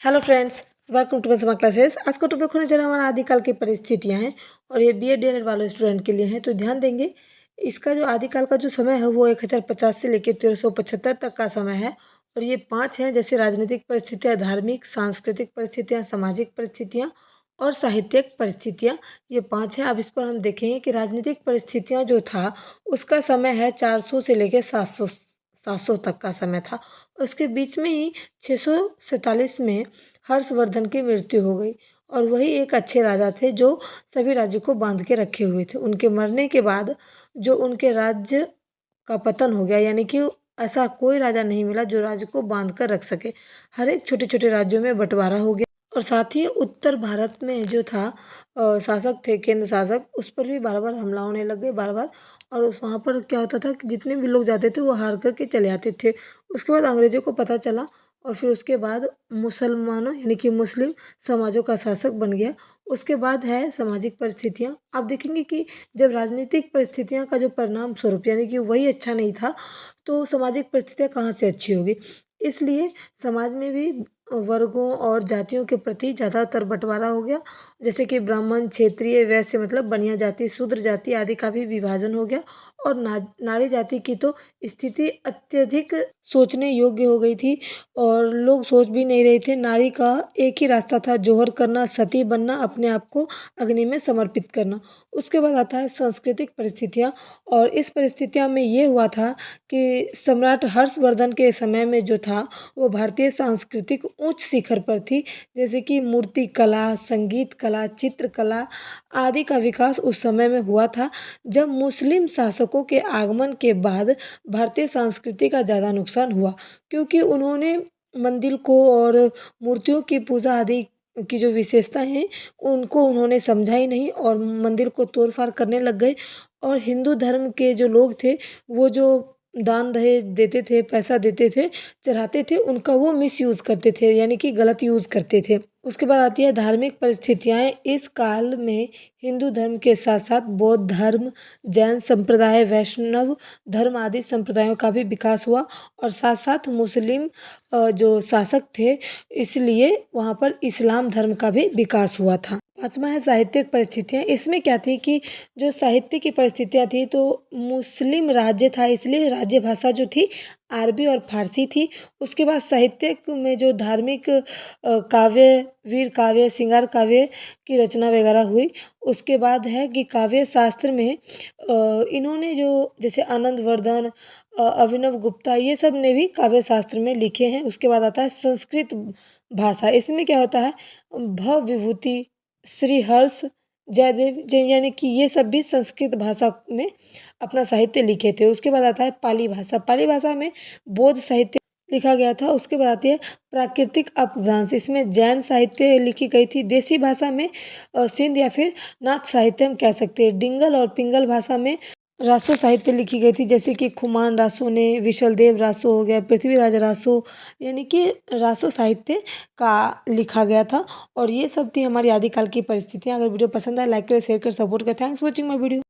Hello friends, welcome to my classes. आज का topic होने जा रहा है हमारा आदिकाल की परिस्थितियां हैं और ये बीएड डीएलएड वाले स्टूडेंट के लिए हैं। तो ध्यान देंगे, इसका जो आदिकाल का जो समय है वो 1050 से लेकर 1375 तक का समय है। और ये 5 हैं, जैसे राजनीतिक परिस्थितियाँ, धार्मिक सांस्कृतिक परिस्थितियाँ, सामाजिक परिस्थितियाँ और साहित्यिक परिस्थितियाँ। ये 5 हैं। अब इस पर हम देखेंगे कि राजनीतिक परिस्थितियाँ जो था उसका समय है 400 से लेकर 700 तक का समय था। उसके बीच में ही 647 में हर्षवर्धन की मृत्यु हो गई और वही एक अच्छे राजा थे जो सभी राज्यों को बांध के रखे हुए थे। उनके मरने के बाद जो उनके राज्य का पतन हो गया, यानी कि ऐसा कोई राजा नहीं मिला जो राज्य को बांध कर रख सके। हर एक छोटे छोटे राज्यों में बंटवारा हो गया और साथ ही उत्तर भारत में जो था शासक थे, केंद्र शासक, उस पर भी बार बार हमला होने लग गए, बार बार। और उस वहाँ पर क्या होता था कि जितने भी लोग जाते थे वो हार करके चले आते थे। उसके बाद अंग्रेज़ों को पता चला और फिर उसके बाद मुसलमानों यानी कि मुस्लिम समाजों का शासक बन गया। उसके बाद है सामाजिक परिस्थितियाँ। आप देखेंगे कि जब राजनीतिक परिस्थितियाँ का जो परिणाम स्वरूप यानी कि वही अच्छा नहीं था, तो सामाजिक परिस्थितियाँ कहाँ से अच्छी होगी। इसलिए समाज में भी वर्गों और जातियों के प्रति ज़्यादातर बँटवारा हो गया। जैसे कि ब्राह्मण, क्षत्रिय, वैश्य मतलब बनिया जाति, शूद्र जाति आदि का भी विभाजन हो गया। और नारी जाति की तो स्थिति अत्यधिक सोचने योग्य हो गई थी और लोग सोच भी नहीं रहे थे। नारी का एक ही रास्ता था, जौहर करना, सती बनना, अपने आप को अग्नि में समर्पित करना। उसके बाद आता है सांस्कृतिक परिस्थितियाँ और इस परिस्थितियाँ में ये हुआ था कि सम्राट हर्षवर्धन के समय में जो था वो भारतीय सांस्कृतिक उच्च शिखर पर थी। जैसे कि मूर्ति कला, संगीत कला, चित्रकला आदि का विकास उस समय में हुआ था। जब मुस्लिम शासकों के आगमन के बाद भारतीय संस्कृति का ज़्यादा नुकसान हुआ, क्योंकि उन्होंने मंदिर को और मूर्तियों की पूजा आदि की जो विशेषता हैं उनको उन्होंने समझा ही नहीं और मंदिर को तोड़-फाड़ करने लग गए। और हिंदू धर्म के जो लोग थे वो जो दान दहेज देते थे, पैसा देते थे, चढ़ाते थे, उनका वो मिसयूज़ करते थे, यानी कि गलत यूज़ करते थे। उसके बाद आती है धार्मिक परिस्थितियाँ। इस काल में हिंदू धर्म के साथ-साथ बौद्ध धर्म, जैन संप्रदाय, वैष्णव धर्म आदि संप्रदायों का भी विकास हुआ और साथ-साथ मुस्लिम जो शासक थे, इसलिए वहाँ पर इस्लाम धर्म का भी विकास हुआ था। 5वां है साहित्यिक परिस्थितियाँ। इसमें क्या थी कि जो साहित्य की परिस्थितियाँ थी तो मुस्लिम राज्य था, इसलिए राज्य भाषा जो थी अरबी और फ़ारसी थी। उसके बाद साहित्यिक में जो धार्मिक काव्य, वीर काव्य, श्रृंगार काव्य की रचना वगैरह हुई। उसके बाद है कि काव्य शास्त्र में इन्होंने जो जैसे आनंदवर्धन, अभिनव गुप्ता, ये सब ने भी काव्य शास्त्र में लिखे हैं। उसके बाद आता है संस्कृत भाषा। इसमें क्या होता है, भव विभूति, श्रीहर्ष, जयदेव यानी कि ये सब भी संस्कृत भाषा में अपना साहित्य लिखे थे। उसके बाद आता है पाली भाषा। पाली भाषा में बौद्ध साहित्य लिखा गया था। उसके बाद आती है प्राकृतिक अपभ्रंश। इसमें जैन साहित्य लिखी गई थी। देसी भाषा में सिंध या फिर नाथ साहित्य हम कह सकते हैं। डिंगल और पिंगल भाषा में रासो साहित्य लिखी गई थी, जैसे कि खुमान रासो ने, विशलदेव रासो हो गया, पृथ्वीराज रासो, यानी कि रासो साहित्य का लिखा गया था। और ये सब थी हमारी आदिकाल की परिस्थितियाँ। अगर वीडियो पसंद आए लाइक करें, शेयर करें, सपोर्ट करें। Thanks for watching my video.